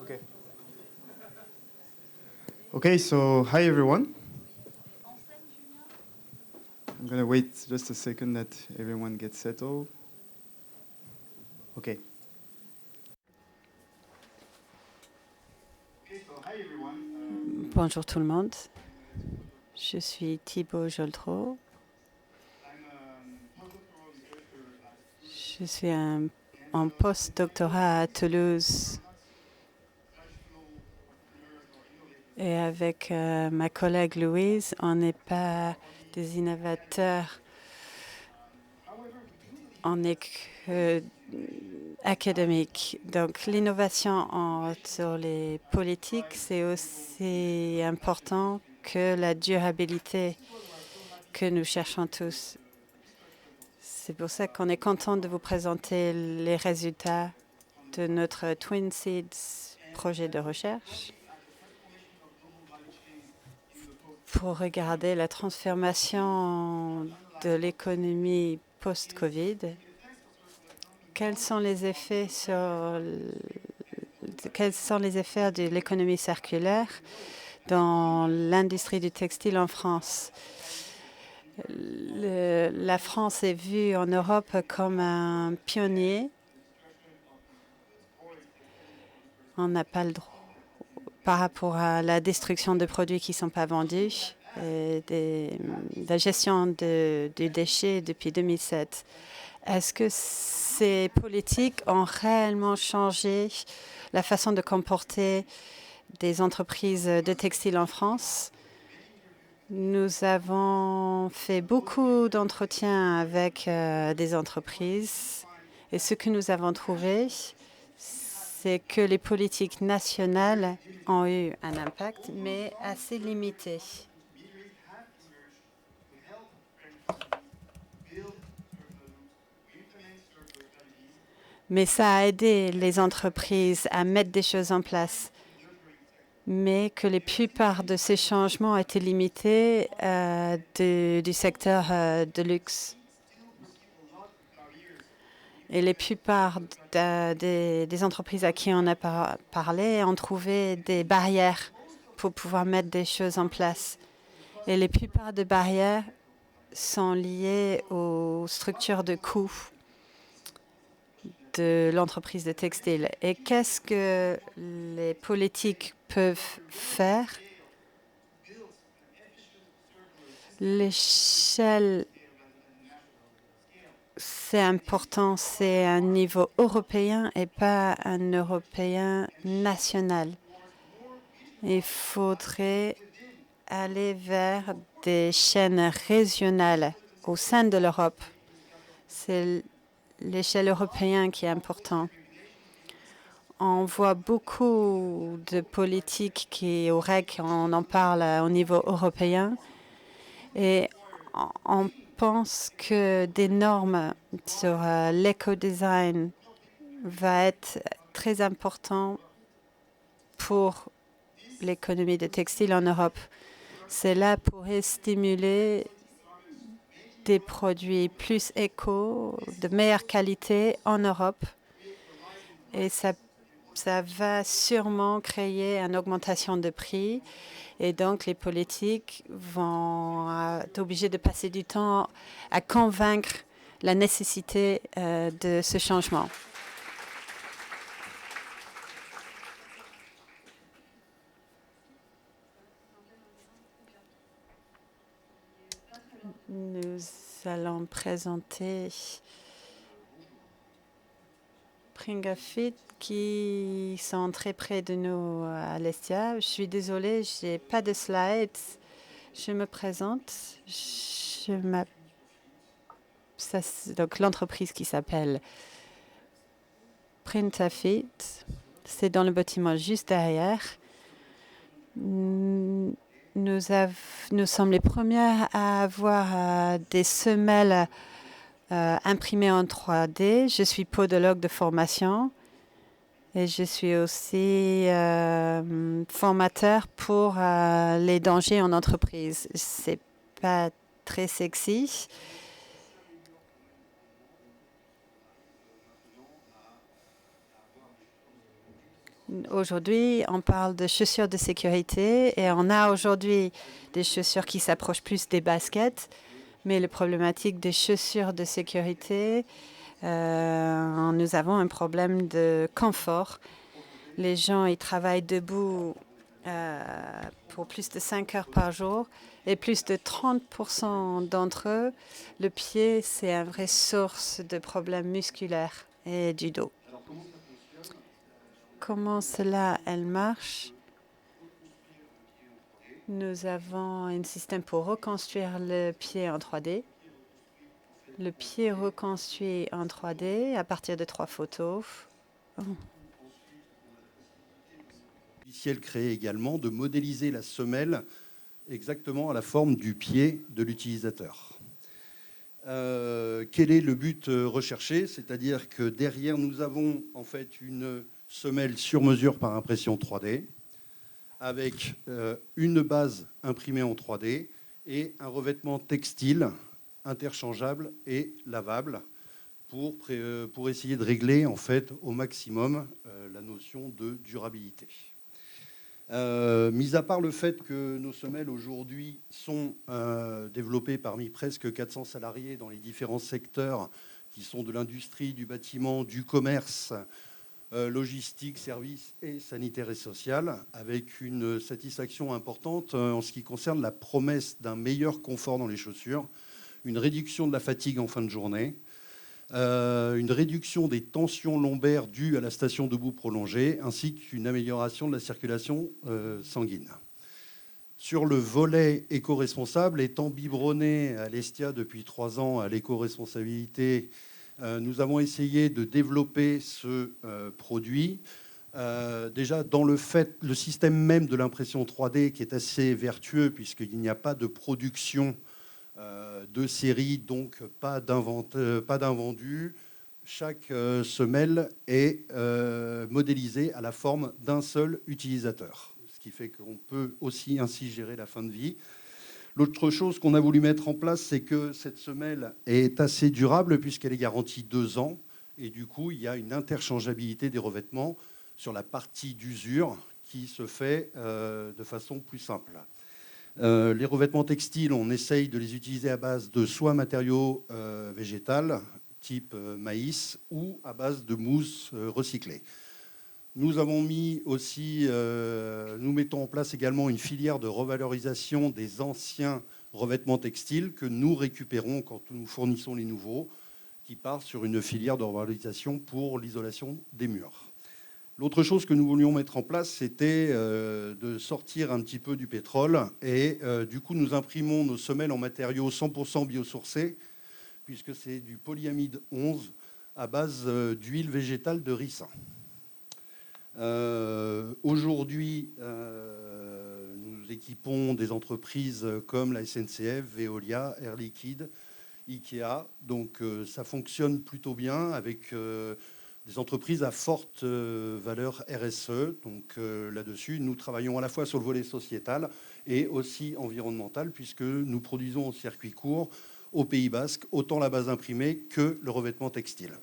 Okay. Okay, so hi everyone. I'm gonna wait just a second that everyone gets settled. Okay. Bonjour tout le monde. Je suis Thibaut Joltreau. Je suis en post-doctorat à Toulouse. Et avec ma collègue Louise, on n'est pas des innovateurs, on est que académique. Donc l'innovation sur les politiques, c'est aussi important que la durabilité que nous cherchons tous. C'est pour ça qu'on est content de vous présenter les résultats de notre Twin Seeds projet de recherche pour regarder la transformation de l'économie post-Covid. Quels sont les effets de l'économie circulaire dans l'industrie du textile en France? La France est vue en Europe comme un pionnier. On n'a pas le droit par rapport à la destruction de produits qui ne sont pas vendus et la gestion des déchets depuis 2007. Est-ce que ces politiques ont réellement changé la façon de comporter des entreprises de textile en France? Nous avons fait beaucoup d'entretiens avec des entreprises et ce que nous avons trouvé, c'est que les politiques nationales ont eu un impact, mais assez limité. Mais ça a aidé les entreprises à mettre des choses en place. Mais que la plupart de ces changements étaient limités du secteur de luxe. Et la plupart des entreprises à qui on a parlé ont trouvé des barrières pour pouvoir mettre des choses en place. Et la plupart des barrières sont liées aux structures de coûts de l'entreprise de textile. Et qu'est-ce que les politiques peuvent faire? L'échelle, c'est important, c'est un niveau européen et pas un européen national. Il faudrait aller vers des chaînes régionales au sein de l'Europe. C'est l'échelle européenne qui est importante. On voit beaucoup de politiques qui, au REC, on en parle au niveau européen. Et on pense que des normes sur l'éco-design va être très important pour l'économie de textile en Europe. Cela pourrait stimuler des produits plus éco, de meilleure qualité en Europe. Et ça va sûrement créer une augmentation de prix. Et donc, les politiques vont être obligés de passer du temps à convaincre la nécessité de ce changement. Nous allons présenter Pringafit qui sont très près de nous à l'Estia. Je suis désolée, je n'ai pas de slides. Je me présente. Donc l'entreprise qui s'appelle Printafit, c'est dans le bâtiment juste derrière. Nous sommes les premiers à avoir des semelles imprimées en 3D. Je suis podologue de formation et je suis aussi formateur pour les dangers en entreprise. C'est pas très sexy. Aujourd'hui, on parle de chaussures de sécurité et on a aujourd'hui des chaussures qui s'approchent plus des baskets. Mais la problématique des chaussures de sécurité, nous avons un problème de confort. Les gens, ils travaillent debout pour plus de 5 heures par jour et plus de 30% d'entre eux, le pied, c'est une vraie source de problèmes musculaires et du dos. Comment cela, elle marche? Nous avons un système pour reconstruire le pied en 3D. Le pied reconstruit en 3D à partir de 3 photos. Logiciel créé également de modéliser la semelle exactement à la forme du pied de l'utilisateur. Quel est le but recherché? C'est-à-dire que derrière, nous avons en fait une semelle sur mesure par impression 3D avec une base imprimée en 3D et un revêtement textile interchangeable et lavable pour essayer de régler en fait au maximum la notion de durabilité. Mis à part le fait que nos semelles aujourd'hui sont développées parmi presque 400 salariés dans les différents secteurs qui sont de l'industrie, du bâtiment, du commerce, logistique, services et sanitaire et social, avec une satisfaction importante en ce qui concerne la promesse d'un meilleur confort dans les chaussures, une réduction de la fatigue en fin de journée, une réduction des tensions lombaires dues à la station debout prolongée, ainsi qu'une amélioration de la circulation sanguine. Sur le volet éco-responsable, étant biberonné à l'Estia depuis 3 ans à l'éco-responsabilité, nous avons essayé de développer ce produit. Déjà, dans le système même de l'impression 3D qui est assez vertueux puisqu'il n'y a pas de production de série, donc pas d'invendu. Chaque semelle est modélisée à la forme d'un seul utilisateur, ce qui fait qu'on peut aussi ainsi gérer la fin de vie. L'autre chose qu'on a voulu mettre en place, c'est que cette semelle est assez durable puisqu'elle est garantie 2 ans. Et du coup, il y a une interchangeabilité des revêtements sur la partie d'usure qui se fait de façon plus simple. Les revêtements textiles, on essaye de les utiliser à base de soit matériaux végétales, type maïs, ou à base de mousse recyclée. Nous avons mis aussi, nous mettons en place également une filière de revalorisation des anciens revêtements textiles que nous récupérons quand nous fournissons les nouveaux, qui partent sur une filière de revalorisation pour l'isolation des murs. L'autre chose que nous voulions mettre en place, c'était de sortir un petit peu du pétrole. Et du coup, nous imprimons nos semelles en matériaux 100% biosourcés, puisque c'est du polyamide 11 à base d'huile végétale de ricin. Aujourd'hui, nous équipons des entreprises comme la SNCF, Veolia, Air Liquide, Ikea. Donc ça fonctionne plutôt bien avec des entreprises à forte valeur RSE. Donc là-dessus, nous travaillons à la fois sur le volet sociétal et aussi environnemental, puisque nous produisons au circuit court au Pays Basque autant la base imprimée que le revêtement textile.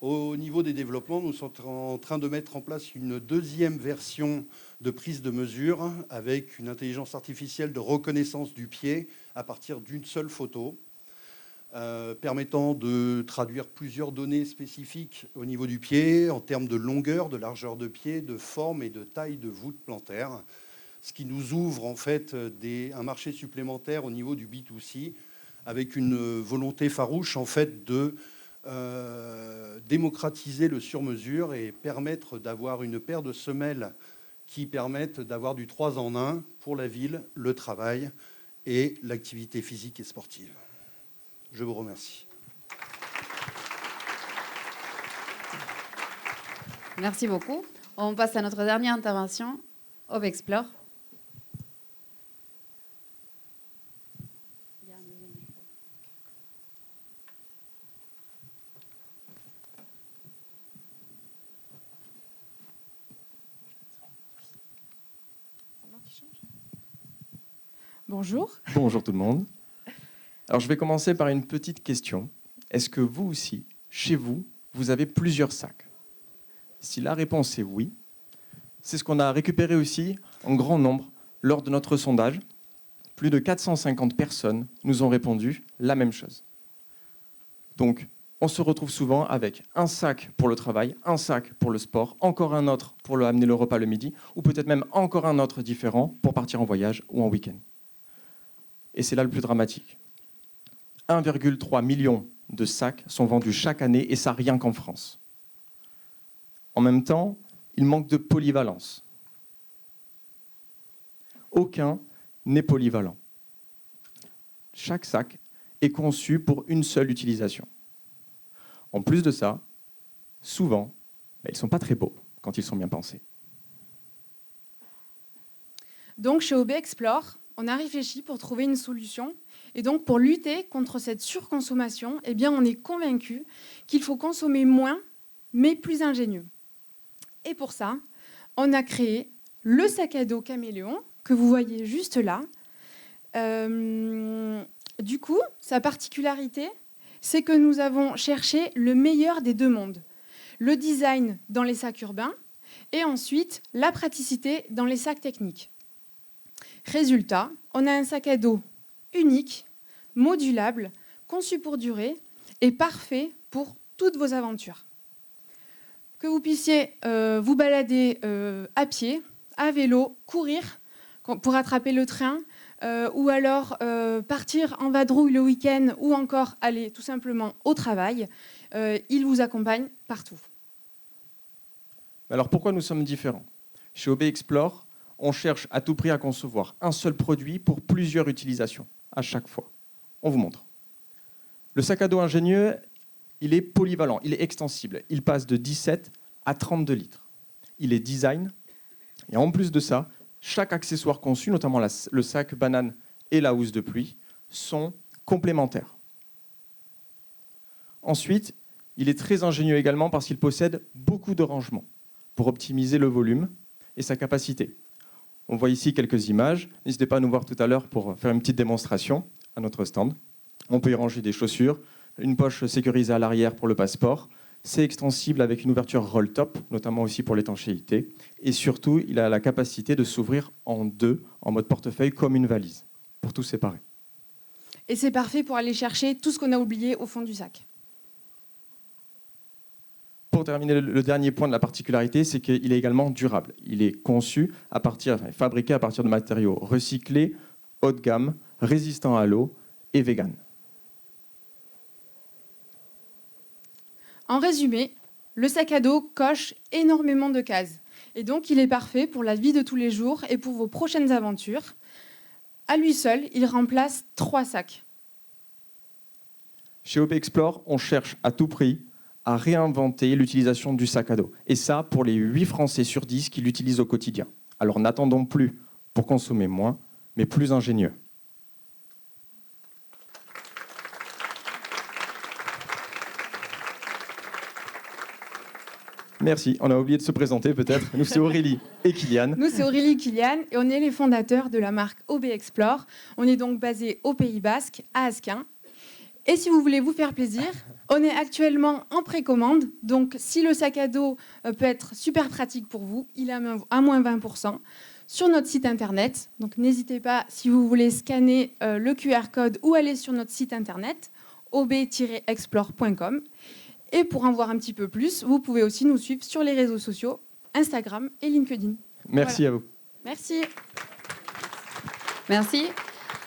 Au niveau des développements, nous sommes en train de mettre en place une deuxième version de prise de mesure avec une intelligence artificielle de reconnaissance du pied à partir d'une seule photo, permettant de traduire plusieurs données spécifiques au niveau du pied en termes de longueur, de largeur de pied, de forme et de taille de voûte plantaire, ce qui nous ouvre en fait un marché supplémentaire au niveau du B2C avec une volonté farouche en fait de démocratiser le sur-mesure et permettre d'avoir une paire de semelles qui permettent d'avoir du 3 en 1 pour la ville, le travail et l'activité physique et sportive. Je vous remercie. Merci beaucoup. On passe à notre dernière intervention, Obexplore. Bonjour. Bonjour tout le monde. Alors je vais commencer par une petite question. Est-ce que vous aussi, chez vous, vous avez plusieurs sacs? Si la réponse est oui, C'est ce qu'on a récupéré aussi en grand nombre lors de notre sondage. Plus de 450 personnes nous ont répondu la même chose. Donc, on se retrouve souvent avec un sac pour le travail, un sac pour le sport, encore un autre pour amener le repas le midi, ou peut-être même encore un autre différent pour partir en voyage ou en week-end. Et c'est là le plus dramatique. 1,3 million de sacs sont vendus chaque année, et ça rien qu'en France. En même temps, il manque de polyvalence. Aucun n'est polyvalent. Chaque sac est conçu pour une seule utilisation. En plus de ça, souvent, ils ne sont pas très beaux quand ils sont bien pensés. Donc, chez OB Explore, on a réfléchi pour trouver une solution. Et donc, pour lutter contre cette surconsommation, eh bien, on est convaincu qu'il faut consommer moins, mais plus ingénieux. Et pour ça, on a créé le sac à dos Caméléon, que vous voyez juste là. Du coup, sa particularité, c'est que nous avons cherché le meilleur des deux mondes. Le design dans les sacs urbains et ensuite la praticité dans les sacs techniques. Résultat, on a un sac à dos unique, modulable, conçu pour durer et parfait pour toutes vos aventures. Que vous puissiez vous balader à pied, à vélo, courir pour attraper le train, ou alors partir en vadrouille le week-end, ou encore aller tout simplement au travail. Il vous accompagne partout. Alors pourquoi nous sommes différents? Chez OB Explore, on cherche à tout prix à concevoir un seul produit pour plusieurs utilisations, à chaque fois. On vous montre. Le sac à dos ingénieux, il est polyvalent, il est extensible. Il passe de 17 à 32 litres. Il est design, et en plus de ça, chaque accessoire conçu, notamment le sac banane et la housse de pluie, sont complémentaires. Ensuite, il est très ingénieux également parce qu'il possède beaucoup de rangements pour optimiser le volume et sa capacité. On voit ici quelques images. N'hésitez pas à nous voir tout à l'heure pour faire une petite démonstration à notre stand. On peut y ranger des chaussures, une poche sécurisée à l'arrière pour le passeport. C'est extensible avec une ouverture roll-top, notamment aussi pour l'étanchéité. Et surtout, il a la capacité de s'ouvrir en deux, en mode portefeuille, comme une valise, pour tout séparer. Et c'est parfait pour aller chercher tout ce qu'on a oublié au fond du sac. Pour terminer, le dernier point de la particularité, c'est qu'il est également durable. Il est conçu fabriqué à partir de matériaux recyclés, haut de gamme, résistants à l'eau et vegan. En résumé, le sac à dos coche énormément de cases. Et donc, il est parfait pour la vie de tous les jours et pour vos prochaines aventures. À lui seul, il remplace 3 sacs. Chez OB Explore, on cherche à tout prix à réinventer l'utilisation du sac à dos. Et ça, pour les 8 Français sur 10 qui l'utilisent au quotidien. Alors n'attendons plus pour consommer moins, mais plus ingénieux. Merci. On a oublié de se présenter peut-être. Nous, c'est Aurélie et Kylian. Nous, c'est Aurélie et Kylian et on est les fondateurs de la marque OB Explore. On est donc basé au Pays Basque, à Asquin. Et si vous voulez vous faire plaisir, on est actuellement en précommande. Donc, si le sac à dos peut être super pratique pour vous, il est à moins 20% sur notre site internet. Donc, n'hésitez pas, si vous voulez scanner le QR code ou aller sur notre site internet, ob-explore.com. Et pour en voir un petit peu plus, vous pouvez aussi nous suivre sur les réseaux sociaux, Instagram et LinkedIn. Merci à vous. Merci. Merci.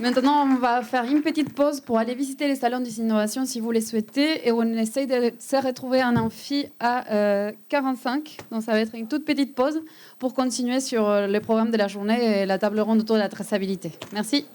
Maintenant, on va faire une petite pause pour aller visiter les salons d'innovation si vous les souhaitez. Et on essaye de se retrouver en amphi à 45. Donc, ça va être une toute petite pause pour continuer sur le programme de la journée et la table ronde autour de la traçabilité. Merci.